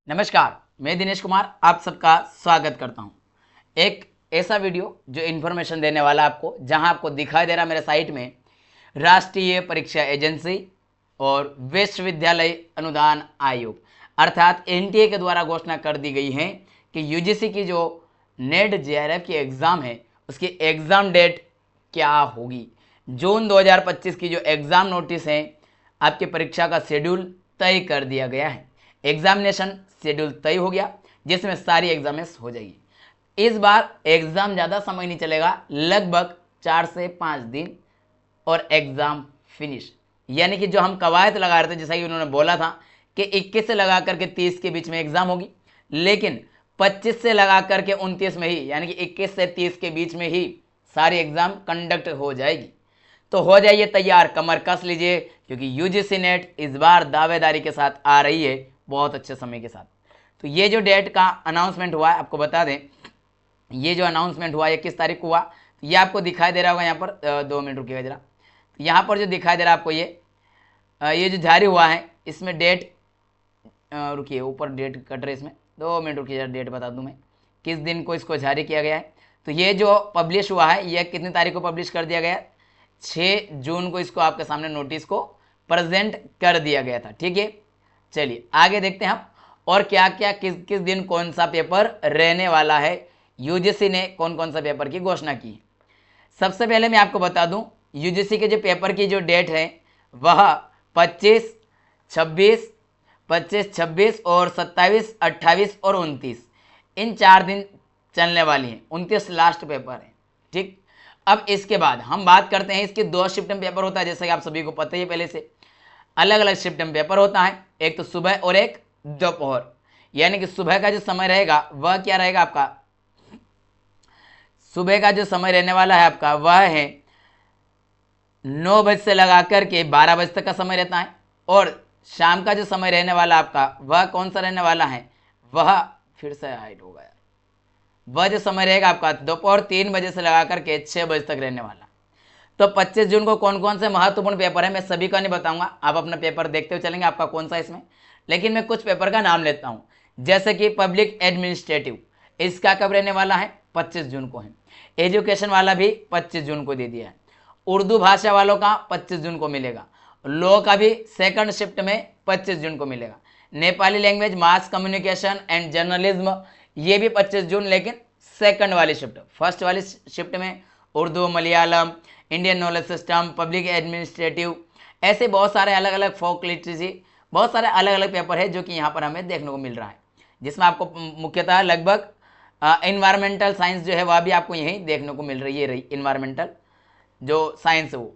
नमस्कार, मैं दिनेश कुमार आप सबका स्वागत करता हूं। एक ऐसा वीडियो जो इन्फॉर्मेशन देने वाला आपको, जहां आपको दिखाई दे रहा मेरे साइट में राष्ट्रीय परीक्षा एजेंसी और विश्वविद्यालय अनुदान आयोग अर्थात एनटीए के द्वारा घोषणा कर दी गई है कि यूजीसी की जो नेट जेआरएफ की एग्ज़ाम है उसकी एग्ज़ाम डेट क्या होगी। जून 2025 की जो एग्ज़ाम नोटिस है, आपकी परीक्षा का शेड्यूल तय कर दिया गया है। एग्जामिनेशन शेड्यूल तय हो गया, जिसमें सारी एग्जाम्स हो जाएगी। इस बार एग्जाम ज़्यादा समय नहीं चलेगा, लगभग 4 से 5 दिन और एग्जाम फिनिश। यानी कि जो हम कवायद लगा रहे थे, जैसा कि उन्होंने बोला था कि 21 से लगा करके 30 के बीच में एग्जाम होगी, लेकिन 25 से लगा करके 29 में ही, यानी कि 21 से 30 के बीच में ही सारी एग्जाम कंडक्ट हो जाएगी। तो हो जाइए तैयार, कमर कस लीजिए, क्योंकि यूजीसी नेट इस बार दावेदारी के साथ आ रही है, बहुत अच्छे समय के साथ। तो ये जो डेट का अनाउंसमेंट हुआ है, आपको बता दें, ये जो अनाउंसमेंट हुआ है 21 तारीख को हुआ। तो ये आपको दिखाई दे रहा होगा यहाँ पर, 2 मिनट रुकिएगा जरा। तो यहाँ पर जो दिखाई दे रहा है आपको, ये जो जारी हुआ है, इसमें डेट, रुकिए, ऊपर डेट कट रही है, इसमें 2 मिनट रुकिए जरा, डेट बता दूँ मैं किस दिन को इसको जारी किया गया है। तो ये जो पब्लिश हुआ है, यह कितनी तारीख को पब्लिश कर दिया गया है? 6 जून को इसको आपके सामने नोटिस को प्रेजेंट कर दिया गया था। ठीक है, चलिए आगे देखते हैं हम, और क्या क्या किस किस दिन कौन सा पेपर रहने वाला है। यूजीसी ने कौन कौन सा पेपर की घोषणा की। सबसे पहले मैं आपको बता दूं, यूजीसी के जो पेपर की जो डेट है वह 25, 26 और 27, 28 और 29, इन 4 दिन चलने वाली हैं। 29 लास्ट पेपर है। ठीक, अब इसके बाद हम बात करते हैं, इसके 2 शिफ्ट में पेपर होता है, जैसे कि आप सभी को पता ही है पहले से। अलग अलग शिफ्ट में पेपर होता है, एक तो सुबह और एक दोपहर। यानी कि सुबह का जो समय रहेगा वह क्या रहेगा आपका, सुबह का जो समय रहने वाला है आपका वह है 9 बजे से लगा करके 12 बजे तक का समय रहता है। और शाम का जो समय रहने वाला आपका वह कौन सा रहने वाला है, वह फिर से हाइड हो गया, वह जो समय रहेगा आपका दोपहर 3 बजे से लगा करके 6 बजे तक रहने वाला। तो 25 जून को कौन कौन से महत्वपूर्ण पेपर है, मैं सभी का नहीं बताऊंगा, आप अपना पेपर देखते हुए चलेंगे आपका कौन सा इसमें। लेकिन मैं कुछ पेपर का नाम लेता हूं, जैसे कि पब्लिक एडमिनिस्ट्रेटिव, इसका कब रहने वाला है, 25 जून को है। एजुकेशन वाला भी 25 जून को दे दिया है। उर्दू भाषा वालों का 25 जून को मिलेगा। लॉ का भी सेकंड शिफ्ट में 25 जून को मिलेगा। Nepali language, mass communication and journalism, ये भी 25 जून, लेकिन सेकंड वाली शिफ्ट। फर्स्ट वाली शिफ्ट में Urdu, Malayalam, Indian knowledge system, public administrative, ऐसे बहुत सारे अलग अलग, फोक लिटरेसी, बहुत सारे अलग अलग पेपर है जो कि यहाँ पर हमें देखने को मिल रहा है, जिसमें आपको मुख्यतः लगभग इन्वायरमेंटल साइंस जो है वह भी आपको यहीं देखने को मिल रही है, इन्वायरमेंटल जो साइंस है वो।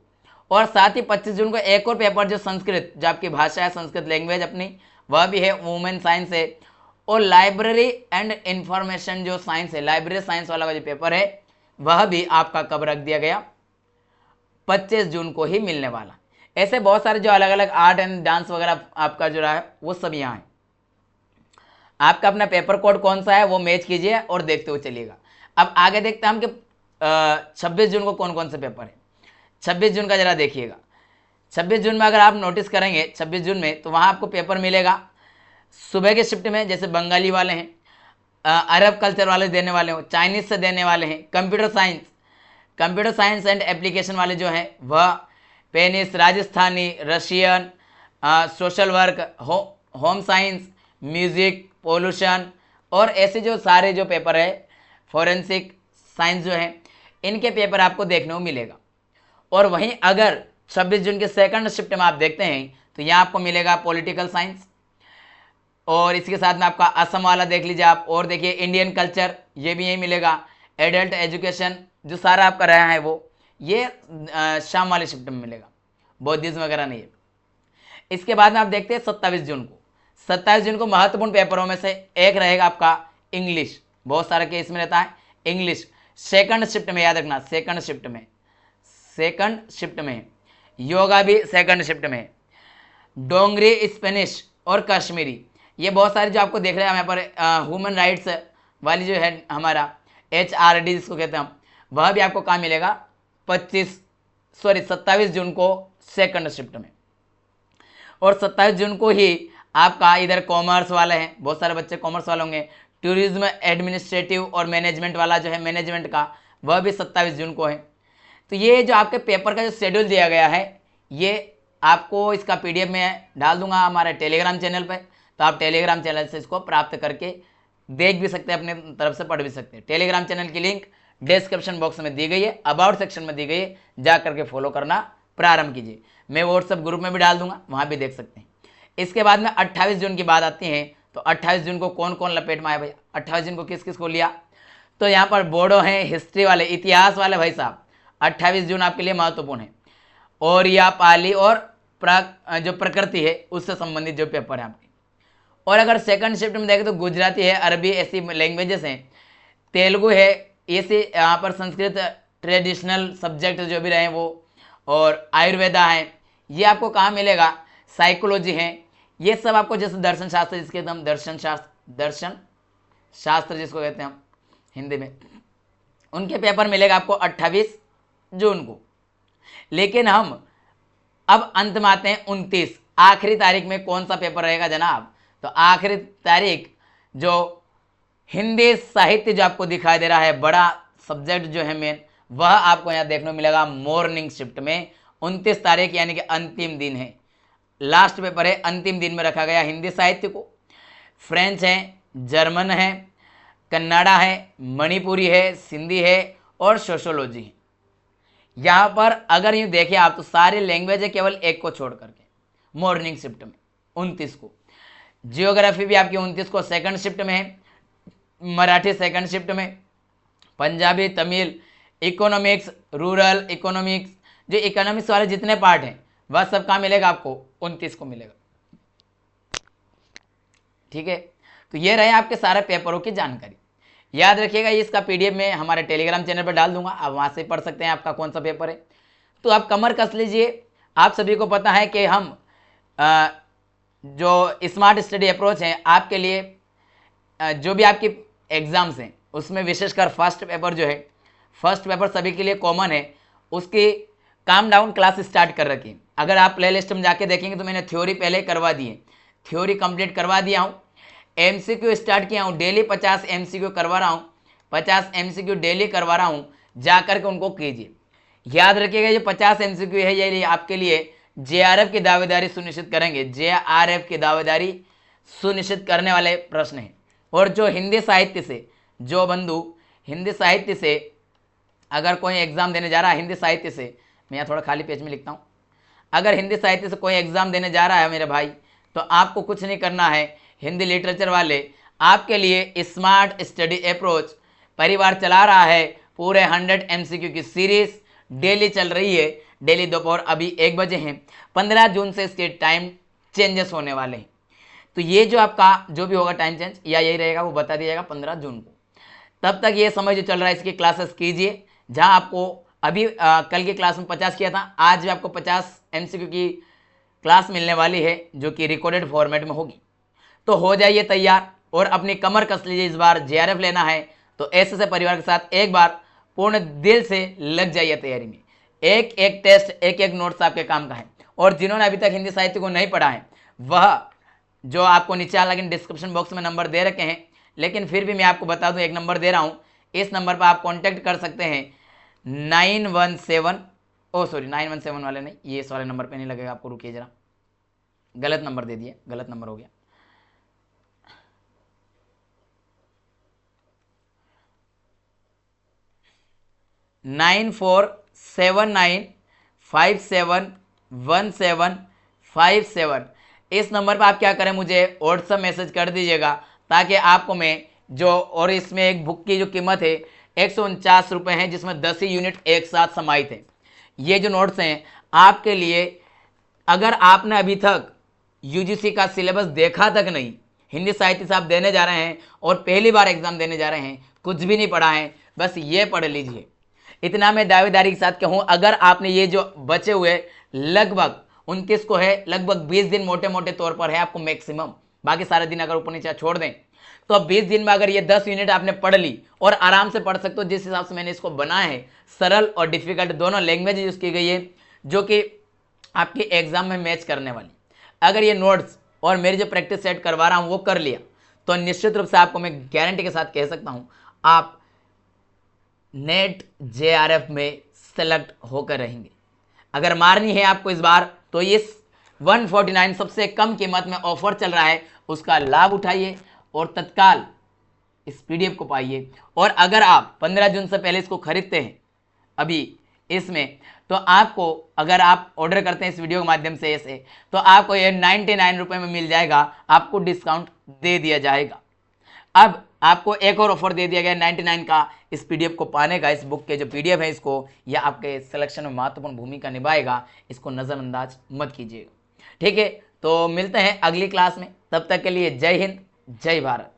और साथ ही 25 जून को एक और पेपर जो संस्कृत, जो आपकी भाषा है, संस्कृत लैंग्वेज अपनी, वह भी है, वुमेन साइंस है। और लाइब्रेरी एंड इंफॉर्मेशन जो साइंस है, लाइब्रेरी साइंस वाला का जो पेपर है वह भी आपका कब रख दिया गया, 25 जून को ही मिलने वाला। ऐसे बहुत सारे जो अलग अलग आर्ट एंड डांस वगैरह आपका जो रहा है वो सब यहाँ है। आपका अपना पेपर कोड कौन सा है वो मैच कीजिए और देखते हुए चलिएगा। अब आगे देखते हैं हम कि 26 जून को कौन कौन से पेपर है। 26 जून का जरा देखिएगा। 26 जून में अगर आप नोटिस करेंगे 26 जून में, तो वहाँ आपको पेपर मिलेगा सुबह के शिफ्ट में, जैसे बंगाली वाले हैं, अरब कल्चर वाले देने वाले हो, चाइनीज से देने वाले हैं, कंप्यूटर साइंस एंड एप्लीकेशन वाले जो हैं वह penis, Rajasthani, Russian, social work, home science, music, pollution, और ऐसे जो सारे जो पेपर है, फोरेंसिक साइंस जो है, इनके पेपर आपको देखने को मिलेगा। और वहीं अगर 26 जून के सेकंड शिफ्ट में आप देखते हैं तो यहाँ आपको मिलेगा पॉलिटिकल साइंस, और इसके साथ में आपका असम वाला देख लीजिए आप, और देखिए इंडियन कल्चर, ये भी यही मिलेगा। एडल्ट एजुकेशन जो सारा आपका रहा है वो ये शाम वाले शिफ्ट में मिलेगा, बौद्धिज्म वगैरह नहीं है। इसके बाद में आप देखते हैं 27 जून को। 27 जून को महत्वपूर्ण पेपरों में से एक रहेगा आपका इंग्लिश, बहुत सारे केस में रहता है इंग्लिश, सेकंड शिफ्ट में, याद रखना, सेकंड शिफ्ट में। योगा भी सेकंड शिफ्ट में। डोंगरी, स्पेनिश और कश्मीरी, ये बहुत सारे जो आपको देख रहे हैं यहाँ पर, ह्यूमन राइट्स वाली जो है हमारा HRD जिसको कहते हैं हम, वह भी आपको कहाँ मिलेगा, 27 जून को सेकंड शिफ्ट में। और 27 जून को ही आपका इधर कॉमर्स वाले हैं, बहुत सारे बच्चे कॉमर्स वाले होंगे। टूरिज्म एडमिनिस्ट्रेटिव और मैनेजमेंट वाला जो है मैनेजमेंट का, वह भी 27 जून को है। तो ये जो आपके पेपर का जो शेड्यूल दिया गया है, ये आपको इसका PDF में डाल दूंगा हमारे टेलीग्राम चैनल पर, तो आप टेलीग्राम चैनल से इसको प्राप्त करके देख भी सकते हैं, अपने तरफ से पढ़ भी सकते हैं। टेलीग्राम चैनल की लिंक डिस्क्रिप्शन बॉक्स में दी गई है, अबाउट सेक्शन में दी गई है, जा करके फॉलो करना प्रारंभ कीजिए। मैं व्हाट्सएप ग्रुप में भी डाल दूंगा, वहाँ भी देख सकते हैं। इसके बाद में 28 जून की बात आती है, तो 28 जून को कौन कौन लपेट में आया भाई, 28 जून को किस किस को लिया, तो यहाँ पर बोडो हैं, हिस्ट्री वाले, इतिहास वाले भाई साहब, 28 जून आपके लिए महत्वपूर्ण है। और या पाली और जो प्रकृति है उससे संबंधित जो पेपर है आपके। और अगर सेकंड शिफ्ट में देखें तो गुजराती है, अरबी, ऐसी लैंग्वेजेस हैं, तेलुगु है, ऐसे यहाँ पर संस्कृत ट्रेडिशनल सब्जेक्ट जो भी रहे वो, और आयुर्वेदा है। ये आपको कहाँ मिलेगा, साइकोलॉजी है, ये सब आपको, जैसे दर्शन शास्त्र जिसके एकदम दर्शन शास्त्र जिसको कहते हैं हम हिंदी में, उनके पेपर मिलेगा आपको 28 जून को। लेकिन हम अब अंत में आते हैं 29, आखिरी तारीख में कौन सा पेपर रहेगा जनाब, तो आखिरी तारीख जो हिंदी साहित्य जो आपको दिखाई दे रहा है, बड़ा सब्जेक्ट जो है मेन, वह आपको यहाँ देखने को मिलेगा मॉर्निंग शिफ्ट में 29 तारीख, यानी कि अंतिम दिन है, लास्ट पेपर है, अंतिम दिन में रखा गया हिंदी साहित्य को। फ्रेंच है, जर्मन है, कन्नाडा है, मणिपुरी है, सिंधी है और सोशोलॉजी है। यहाँ पर अगर यूँ देखें आप तो सारी लैंग्वेज है केवल एक को छोड़ करके मॉर्निंग शिफ्ट में 29 को। जियोग्राफी भी आपकी 29 को सेकंड शिफ्ट में है, मराठी सेकंड शिफ्ट में, Punjabi, Tamil, economics, rural economics, जो इकोनॉमिक्स वाले जितने पार्ट हैं वह सब कहाँ मिलेगा आपको, 29 को मिलेगा। ठीक है, तो ये रहे आपके सारे पेपरों की जानकारी। याद रखिएगा, इसका PDF में हमारे टेलीग्राम चैनल पर डाल दूंगा, आप वहाँ से पढ़ सकते हैं आपका कौन सा पेपर है। तो आप कमर कस लीजिए। आप सभी को पता है कि हम जो स्मार्ट स्टडी अप्रोच है आपके लिए, जो भी आपकी एग्ज़ाम्स हैं उसमें विशेषकर फर्स्ट पेपर जो है, फर्स्ट पेपर सभी के लिए कॉमन है, उसकी काम डाउन क्लास स्टार्ट कर रखी है। अगर आप प्ले लिस्ट में जाके देखेंगे तो मैंने थ्योरी पहले करवा दी है, थ्योरी कंप्लीट करवा दिया हूँ, MCQ स्टार्ट किया हूँ, डेली 50 MCQ करवा रहा हूँ, 50 MCQ डेली करवा रहा हूँ, जा करके उनको कीजिए। याद रखिएगा ये 50 MCQ है, ये आपके लिए JRF की दावेदारी सुनिश्चित करेंगे, JRF की दावेदारी सुनिश्चित करने वाले प्रश्न हैं। और जो हिंदी साहित्य से, जो बंधु हिंदी साहित्य से अगर कोई एग्ज़ाम देने जा रहा है, हिंदी साहित्य से, मैं यहाँ थोड़ा खाली पेज में लिखता हूँ, अगर हिंदी साहित्य से कोई एग्ज़ाम देने जा रहा है मेरे भाई, तो आपको कुछ नहीं करना है। हिंदी लिटरेचर वाले आपके लिए स्मार्ट स्टडी अप्रोच परिवार चला रहा है, पूरे 100 MCQ की सीरीज़ डेली चल रही है, डेली दोपहर अभी 1 बजे हैं। 15 जून से इसके टाइम चेंजेस होने वाले हैं, तो ये जो आपका जो भी होगा टाइम चेंज या यही रहेगा वो बता दिया जाएगा 15 जून को। तब तक ये समय जो चल रहा है इसकी क्लासेस कीजिए, जहाँ आपको अभी कल की क्लास में 50 किया था, आज भी आपको 50 MCQ की क्लास मिलने वाली है, जो कि रिकॉर्डेड फॉर्मेट में होगी। तो हो जाइए तैयार और अपनी कमर कस लीजिए। इस बार JRF लेना है तो ऐसे परिवार के साथ एक बार पूर्ण दिल से लग जाइए तैयारी में। एक एक टेस्ट, एक एक नोट्स आपके काम का है। और जिन्होंने अभी तक हिंदी साहित्य को नहीं पढ़ा है, वह जो आपको नीचे हालांकि डिस्क्रिप्शन बॉक्स में नंबर दे रखे हैं, लेकिन फिर भी मैं आपको बता दूं, एक नंबर दे रहा हूँ, इस नंबर पर आप कॉन्टैक्ट कर सकते हैं 917 वाले नहीं, ये इस वाले नंबर पे नहीं लगेगा आपको, रुकिए जरा, गलत नंबर दे दिए, गलत नंबर हो गया। नाइन 479571757 इस नंबर पर आप क्या करें, मुझे व्हाट्सएप मैसेज कर दीजिएगा, ताकि आपको मैं जो, और इसमें एक बुक की जो कीमत है 149 रुपये है, जिसमें 10 ही यूनिट एक साथ समाहित है। ये जो नोट्स हैं आपके लिए, अगर आपने अभी तक UGC का सिलेबस देखा तक नहीं, हिंदी साहित्य से आप देने जा रहे हैं और पहली बार एग्जाम देने जा रहे हैं, कुछ भी नहीं पढ़ा है, बस ये पढ़ लीजिए। इतना मैं दावेदारी के साथ कहूँ, अगर आपने ये जो बचे हुए लगभग 29 को है, लगभग 20 दिन मोटे मोटे तौर पर है आपको मैक्सिमम, बाकी सारे दिन अगर ऊपर नीचे छोड़ दें तो अब 20 दिन में अगर ये 10 यूनिट आपने पढ़ ली, और आराम से पढ़ सकते हो, जिस हिसाब से मैंने इसको बनाया है, सरल और डिफिकल्ट दोनों लैंग्वेज यूज की गई है, जो कि आपके एग्जाम में मैच करने वाली। अगर ये नोट्स और मेरी जो प्रैक्टिस सेट करवा रहा हूँ वो कर लिया, तो निश्चित रूप से आपको मैं गारंटी के साथ कह सकता हूँ आप नेट जेआरएफ में सेलेक्ट होकर रहेंगे। अगर मारनी है आपको इस बार तो ये 149 सबसे कम कीमत में ऑफर चल रहा है, उसका लाभ उठाइए और तत्काल इस पीडीएफ को पाइए। और अगर आप 15 जून से पहले इसको खरीदते हैं अभी इसमें, तो आपको, अगर आप ऑर्डर करते हैं इस वीडियो के माध्यम से ऐसे, तो आपको ये 99 रुपये में मिल जाएगा, आपको डिस्काउंट दे दिया जाएगा। अब आपको एक और ऑफर दे दिया गया 99 का इस पीडीएफ को पाने का। इस बुक के जो पीडीएफ है इसको, यह आपके सिलेक्शन में महत्वपूर्ण भूमिका निभाएगा, इसको नज़रअंदाज मत कीजिएगा। ठीक है, तो मिलते हैं अगली क्लास में, तब तक के लिए जय हिंद, जय भारत।